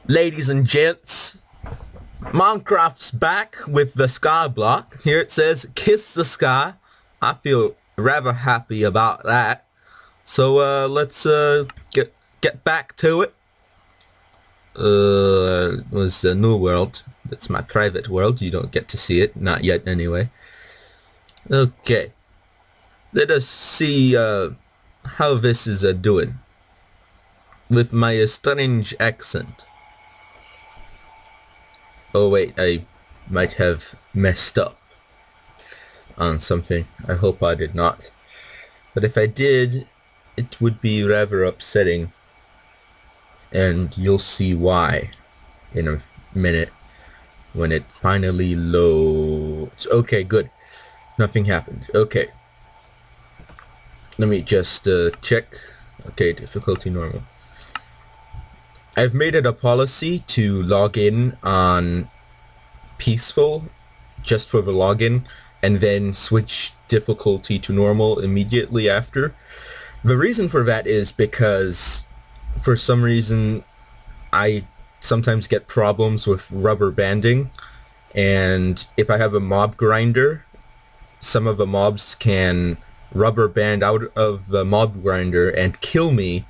Ladies and gents, Minecraft's back with the sky block. Here it says, kiss the sky. I feel rather happy about that. So, let's, get back to it. Was the new world. That's my private world. You don't get to see it. Not yet, anyway. Okay. Let us see, how this is, doing. With my strange accent. Oh wait, I might have messed up on something. I hope I did not. But if I did, it would be rather upsetting. And you'll see why in a minute when it finally loads. Okay, good. Nothing happened. Okay. Let me just check. Okay, difficulty normal. I've made it a policy to log in on peaceful just for the login and then switch difficulty to normal immediately after. The reason for that is because for some reason I sometimes get problems with rubber banding, and if I have a mob grinder, some of the mobs can rubber band out of the mob grinder and kill me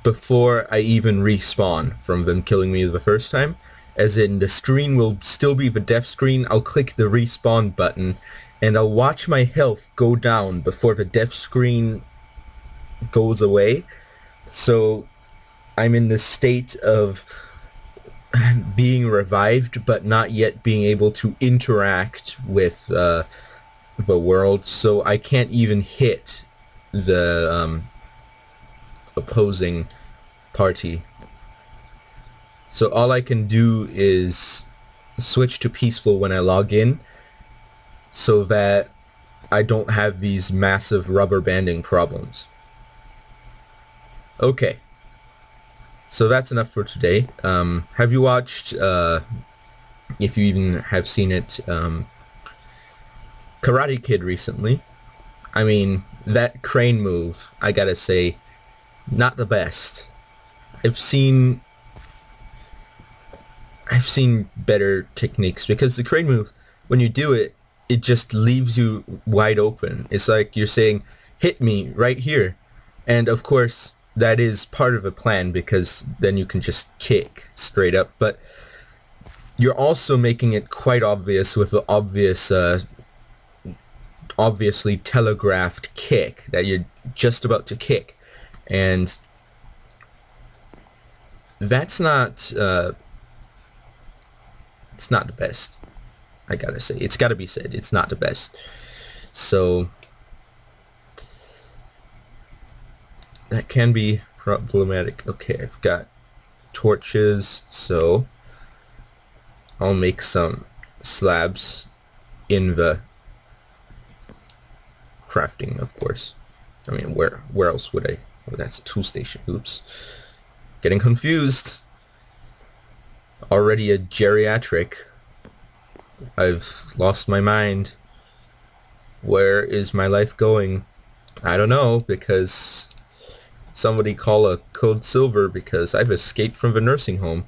before I even respawn from them killing me the first time. As in, the screen will still be the death screen. I'll click the respawn button and I'll watch my health go down before the death screen goes away. So I'm in this state of being revived but not yet being able to interact with the world, so I can't even hit the opposing party. So all I can do is switch to peaceful when I log in so that I don't have these massive rubber banding problems. Okay. So that's enough for today. Have you watched, if you even have seen it, Karate Kid recently? I mean, that crane move, I gotta say, not the best. I've seen better techniques, because the crane move, when you do it, it just leaves you wide open. It's like you're saying, hit me right here. And of course, that is part of a plan, because then you can just kick straight up. But you're also making it quite obvious with the obviously telegraphed kick that you're just about to kick. And that's not it's not the best. I gotta say, it's gotta be said, it's not the best. So that can be problematic. Okay, I've got torches, so I'll make some slabs in the crafting, of course. I mean, where else would I? Oh, that's a tool station. Oops. Getting confused. Already a geriatric. I've lost my mind. Where is my life going? I don't know, because somebody call a code silver, because I've escaped from the nursing home.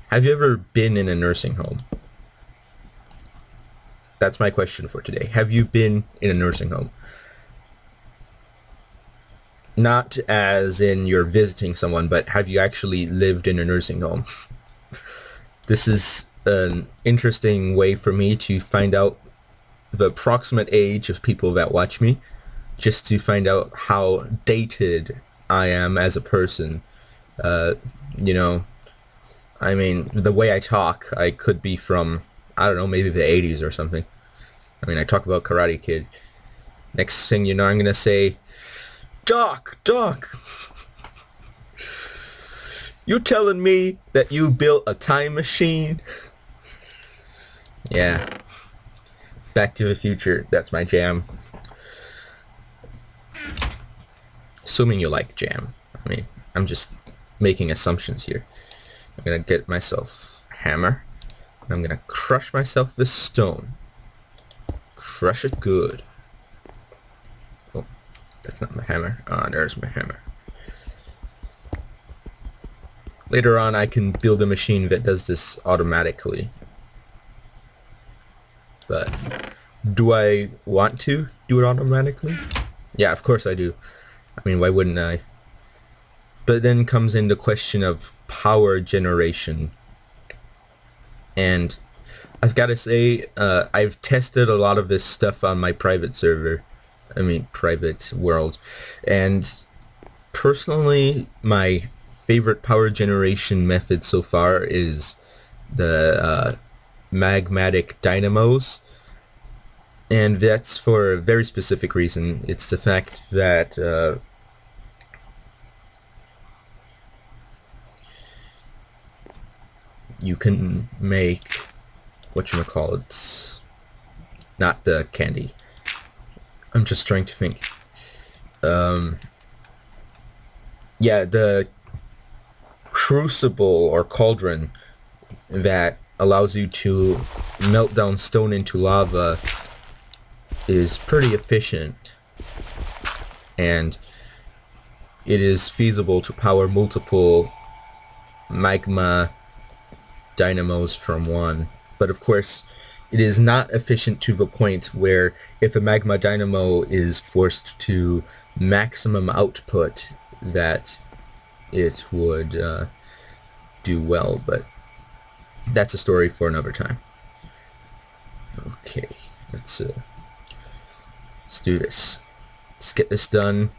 Have you ever been in a nursing home? That's my question for today. Have you been in a nursing home? Not as in you're visiting someone, but have you actually lived in a nursing home? This is an interesting way for me to find out the approximate age of people that watch me, just to find out how dated I am as a person. You know, I mean, the way I talk, I could be from, I don't know, maybe the 80s or something. I mean, I talk about Karate Kid. Next thing you know, I'm gonna say, Doc, you telling me that you built a time machine? Yeah. Back to the Future, that's my jam. Assuming you like jam. I mean, I'm just making assumptions here. I'm gonna get myself a hammer. I'm gonna crush myself with stone. Crush it good. Oh, That's not my hammer. Ah, there's my hammer. Later on, I can build a machine that does this automatically. But do I want to do it automatically? Yeah, of course I do. I mean, why wouldn't I? But then comes in the question of power generation. And I've got to say, I've tested a lot of this stuff on my private server. I mean, private world. And personally, my favorite power generation method so far is the magmatic dynamos. And that's for a very specific reason. It's the fact that you can make whatchamacallits, not the candy. I'm just trying to think. Yeah, the crucible or cauldron that allows you to melt down stone into lava is pretty efficient, and it is feasible to power multiple magma dynamos from one. But of course, it is not efficient to the point where if a magma dynamo is forced to maximum output that it would do well, but that's a story for another time. Okay, let's do this. Let's get this done.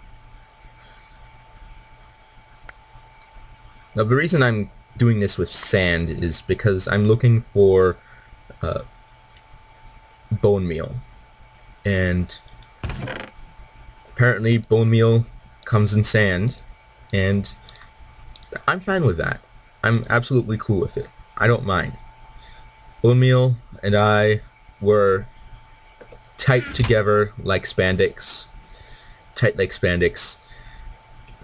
Now the reason I'm doing this with sand is because I'm looking for bone meal, and apparently bone meal comes in sand, and I'm fine with that. I'm absolutely cool with it. I don't mind. Bone meal and I were tight together like spandex. Tight like spandex.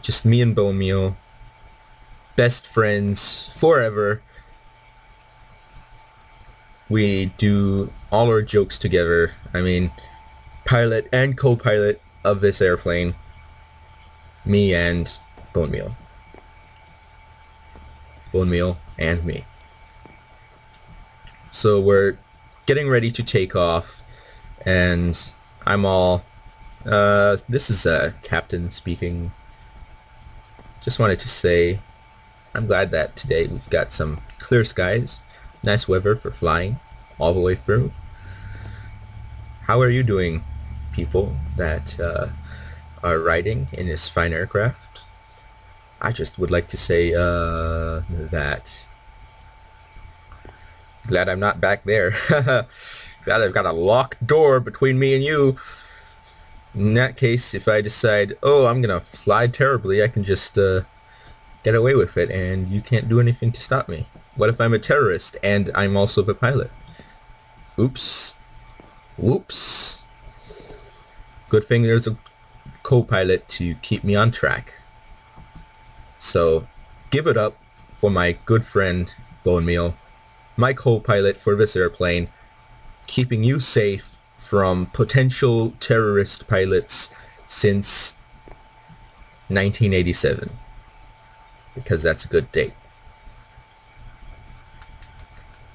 Just me and bone meal. Best friends forever. We do all our jokes together. I mean, pilot and co-pilot of this airplane. Me and bone meal. Bone meal and me. So we're getting ready to take off, and I'm all, this is Captain speaking. Just wanted to say, I'm glad that today we've got some clear skies, nice weather for flying all the way through. How are you doing, people that are riding in this fine aircraft? I just would like to say that glad I'm not back there. Glad I've got a locked door between me and you. In that case, if I decide, oh, I'm gonna fly terribly, I can just get away with it, and you can't do anything to stop me. What if I'm a terrorist and I'm also the pilot? Oops. Whoops. Good thing there's a co-pilot to keep me on track. So, give it up for my good friend, Bone Meal, my co-pilot for this airplane, keeping you safe from potential terrorist pilots since 1987. Because that's a good date.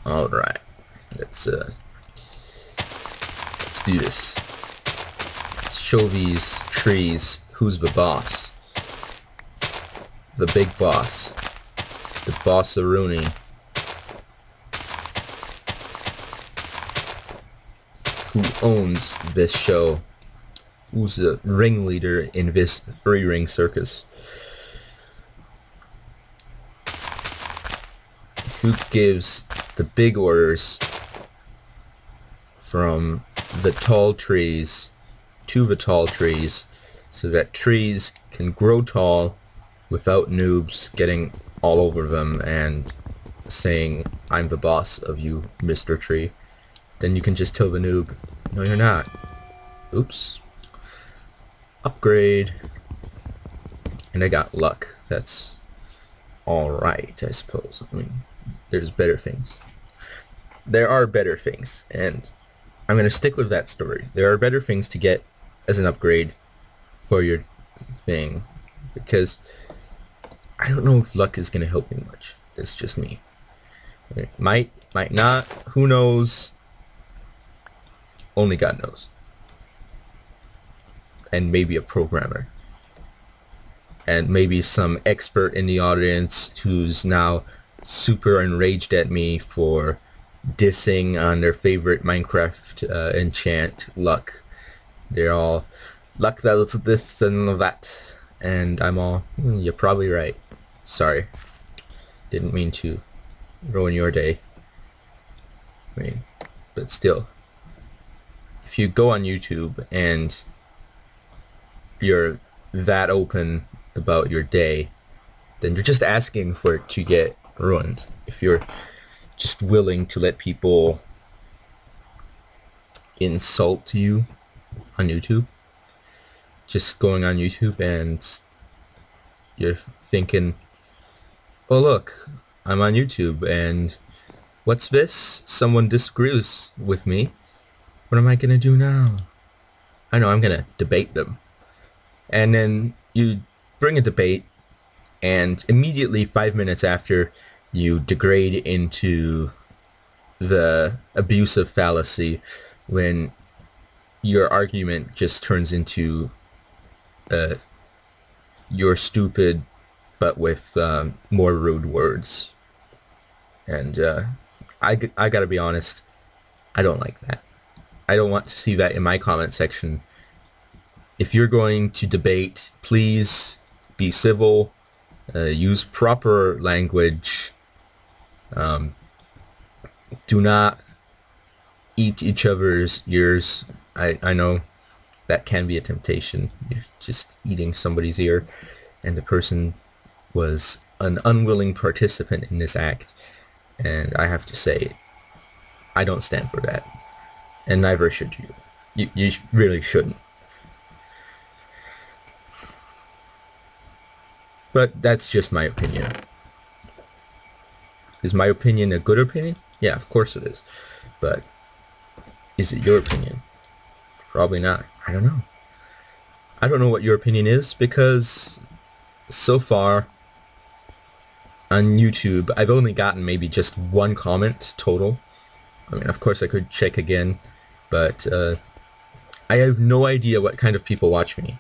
Alright, let's do this. Let's show these trees who's the boss. The big boss. The boss-a-rooney. Who owns this show. Who's the ringleader in this three-ring circus. Who gives the big orders from the tall trees to the tall trees so that trees can grow tall without noobs getting all over them and saying, I'm the boss of you, Mr. Tree. Then you can just tell the noob, no you're not. Oops. Upgrade. And I got luck. That's alright, I suppose. I mean, there's better things. There are better things, and I'm going to stick with that story. There are better things to get as an upgrade for your thing, because I don't know if luck is gonna help me much. It's just me. It might not. Who knows? Only God knows. And maybe a programmer. And maybe some expert in the audience who's now super enraged at me for dissing on their favorite Minecraft enchant, luck. They're all, luck does this and that. And I'm all, you're probably right. Sorry. Didn't mean to ruin your day. I mean, but still. If you go on YouTube and you're that open about your day, then you're just asking for it to get ruined. If you're just willing to let people insult you on YouTube, just going on YouTube and you're thinking, oh look, I'm on YouTube and what's this? Someone disagrees with me. What am I gonna do now? I know, I'm gonna debate them. And then you bring a debate, and immediately 5 minutes after, you degrade into the abusive fallacy when your argument just turns into you're stupid but with more rude words. And I gotta be honest, I don't like that. I don't want to see that in my comment section. If you're going to debate, please be civil, use proper language, do not eat each other's ears. I know that can be a temptation. You're just eating somebody's ear, and the person was an unwilling participant in this act, and I have to say, I don't stand for that, and neither should you. You really shouldn't. But that's just my opinion. Is my opinion a good opinion? Yeah, of course it is. But is it your opinion? Probably not. I don't know. I don't know what your opinion is, because so far on YouTube I've only gotten maybe just one comment total. I mean, of course I could check again, but I have no idea what kind of people watch me.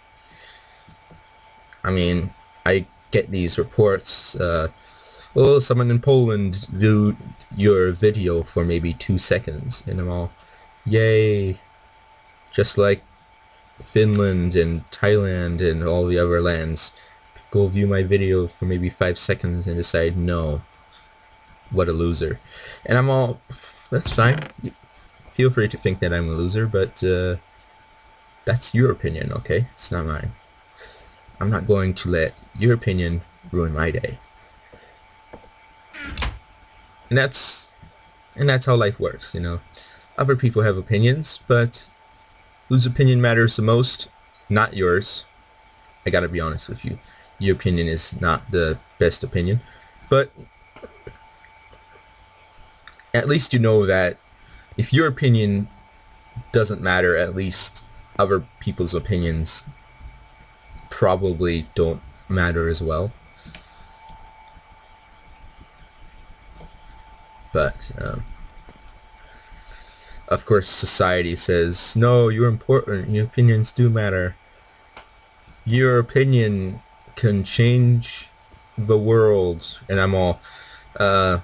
I mean, I get these reports, oh, someone in Poland viewed your video for maybe 2 seconds, and I'm all, yay, just like Finland and Thailand and all the other lands. People view my video for maybe 5 seconds and decide, no, what a loser. And I'm all, that's fine, feel free to think that I'm a loser, but that's your opinion, okay? It's not mine. I'm not going to let your opinion ruin my day. And that's how life works, you know. Other people have opinions, but whose opinion matters the most? Not yours. I gotta be honest with you. Your opinion is not the best opinion, but at least you know that if your opinion doesn't matter, at least other people's opinions probably don't matter as well. But of course society says, no, you're important, your opinions do matter. Your opinion can change the world. And I'm all, well,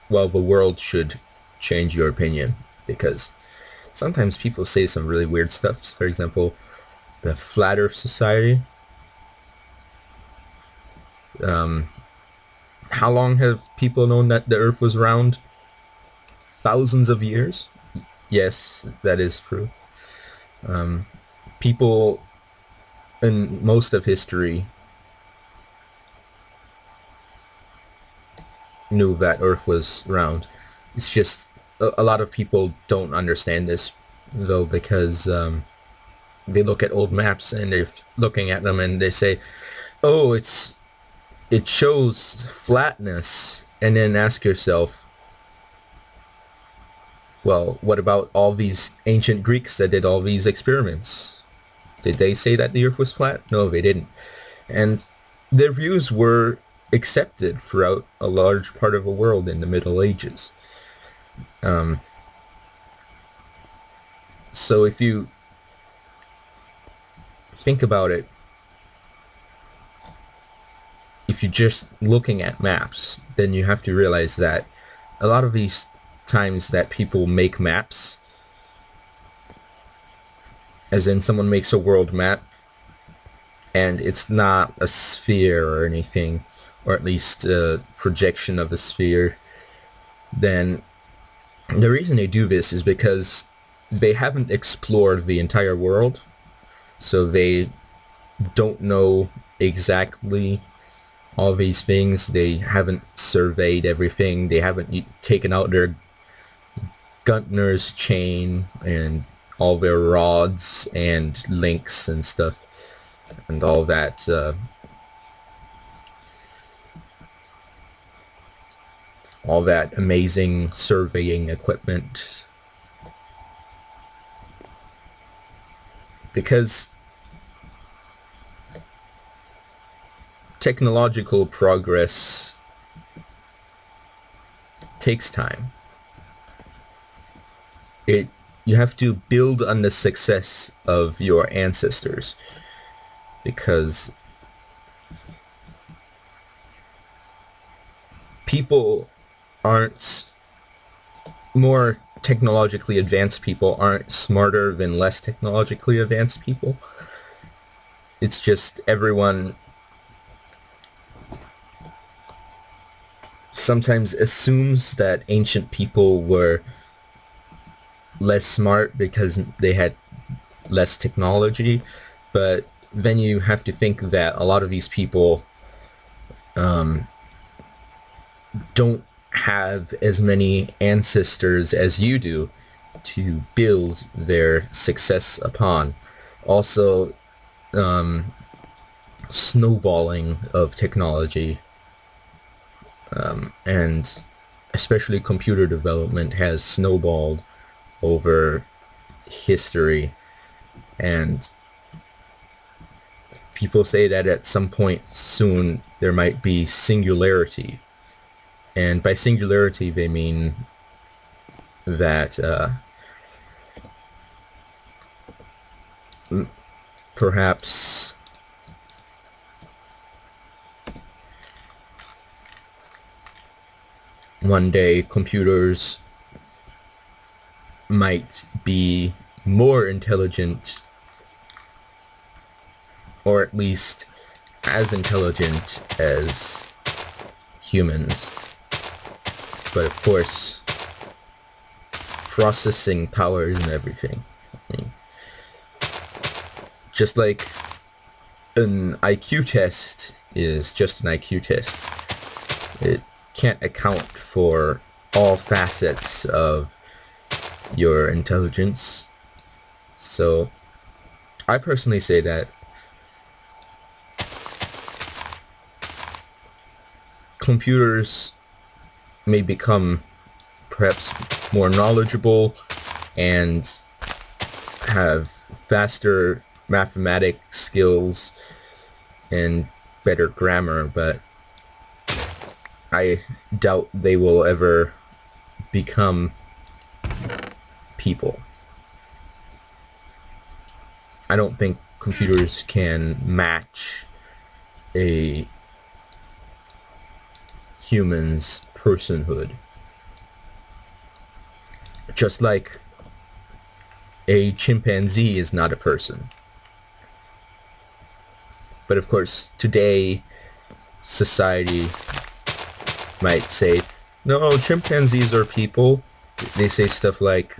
the world should change your opinion, because sometimes people say some really weird stuff. For example, the Flat Earth Society. How long have people known that the Earth was round? Thousands of years? Yes, that is true. People in most of history knew that Earth was round. It's just a lot of people don't understand this, though, because they look at old maps and they're looking at them and they say, oh, it shows flatness, and then ask yourself, well, what about all these ancient Greeks that did all these experiments? Did they say that the Earth was flat? No, they didn't. And their views were accepted throughout a large part of the world in the Middle Ages. So if you think about it, if you're just looking at maps, then you have to realize that a lot of these times that people make maps, as in someone makes a world map, and it's not a sphere or anything, or at least a projection of a sphere, then the reason they do this is because they haven't explored the entire world, so they don't know exactly all these things. They haven't surveyed everything. They haven't taken out their Guntner's chain and all their rods and links and stuff and all that amazing surveying equipment, because technological progress takes time. You have to build on the success of your ancestors, because people aren't, more technologically advanced people aren't smarter than less technologically advanced people. It's just everyone sometimes assumes that ancient people were less smart because they had less technology, but then you have to think that a lot of these people don't have as many ancestors as you do to build their success upon. Also, snowballing of technology, and especially computer development has snowballed over history, and people say that at some point soon there might be singularity, and by singularity they mean that perhaps one day computers might be more intelligent, or at least as intelligent as humans. But of course, processing powers and everything. I mean, just like an IQ test is just an IQ test. It can't account for all facets of your intelligence. So I personally say that computers may become perhaps more knowledgeable and have faster mathematic skills and better grammar, but I doubt they will ever become people. I don't think computers can match a human's personhood. Just like a chimpanzee is not a person. But of course, today, society might say, no, chimpanzees are people. They say stuff like,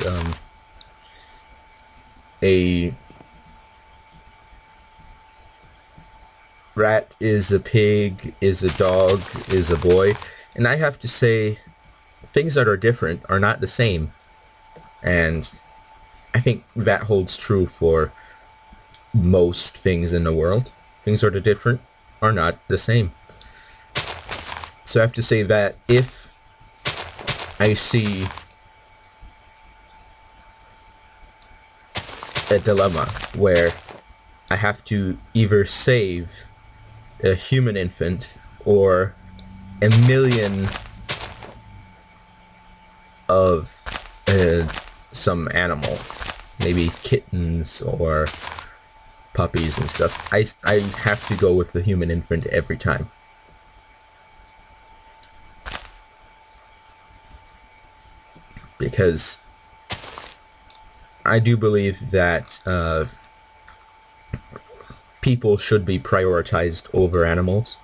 a rat is a pig, is a dog, is a boy. And I have to say, things that are different are not the same. And I think that holds true for most things in the world. Things that are different are not the same. So I have to say that if I see a dilemma where I have to either save a human infant or a million of some animal, maybe kittens or puppies and stuff. I have to go with the human infant every time. Because I do believe that people should be prioritized over animals.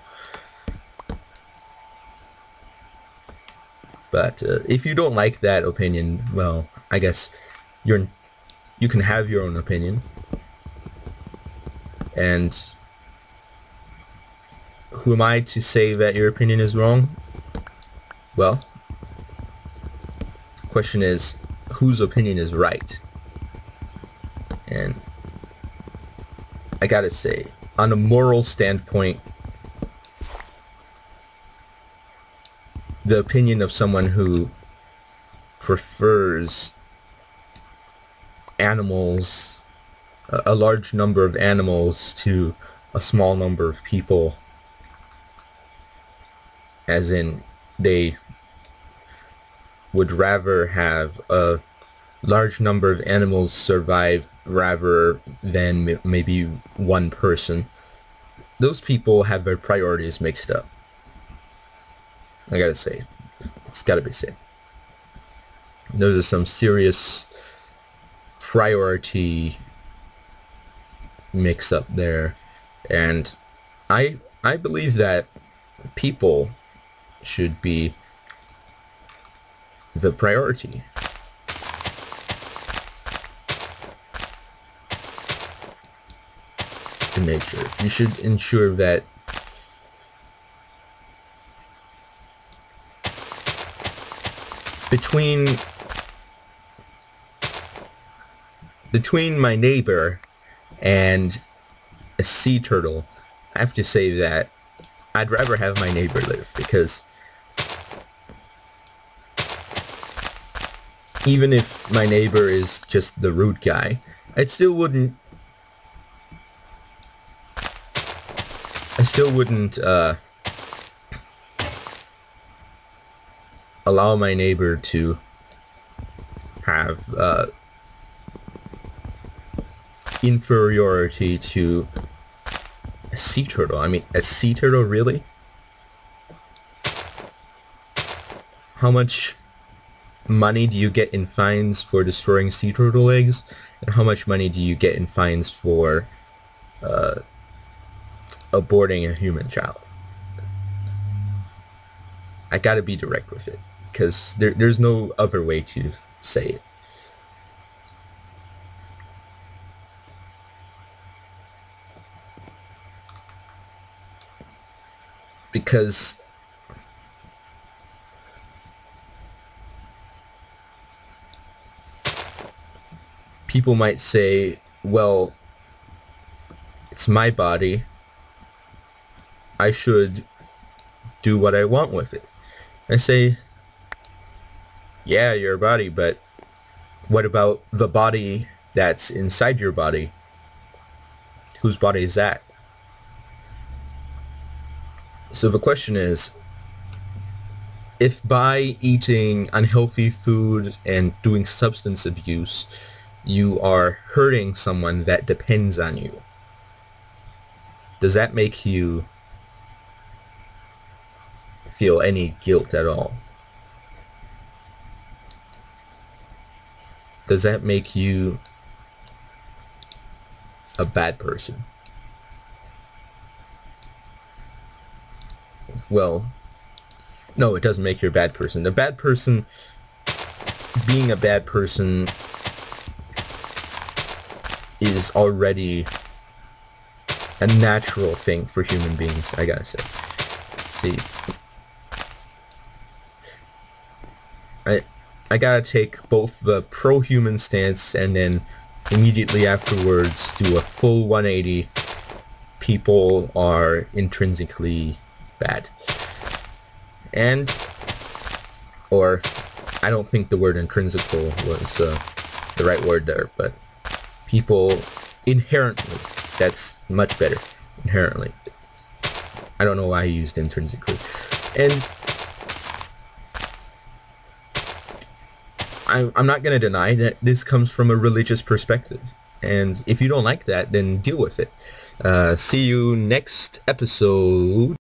But if you don't like that opinion, well, I guess you can have your own opinion. And who am I to say that your opinion is wrong? Well, the question is, whose opinion is right? And I gotta say, on a moral standpoint, the opinion of someone who prefers animals, a large number of animals to a small number of people, as in they would rather have a large number of animals survive rather than maybe one person. Those people have their priorities mixed up. I gotta say, it's gotta be said. Those are some serious priority mix up there, and I believe that people should be the priority. In nature, you should ensure that between my neighbor and a sea turtle, I have to say that I'd rather have my neighbor live, because even if my neighbor is just the rude guy, I still wouldn't allow my neighbor to have inferiority to a sea turtle. I mean, a sea turtle, really? How much money do you get in fines for destroying sea turtle eggs? And how much money do you get in fines for aborting a human child? I gotta be direct with it, because there's no other way to say it. Because people might say, well, it's my body, I should do what I want with it. I say, yeah, your body, but what about the body that's inside your body? Whose body is that? So the question is, if by eating unhealthy food and doing substance abuse, you are hurting someone that depends on you, does that make you feel any guilt at all? Does that make you a bad person? Well, no, it doesn't make you a bad person. A bad person, being a bad person, is already a natural thing for human beings, I gotta say. See, I gotta take both the pro-human stance and then immediately afterwards do a full 180. People are intrinsically bad. And, or, I don't think the word intrinsical was the right word there, but people inherently That's much better, inherently. I don't know why I used intrinsically. And I'm not going to deny that this comes from a religious perspective. And if you don't like that, then deal with it. See you next episode.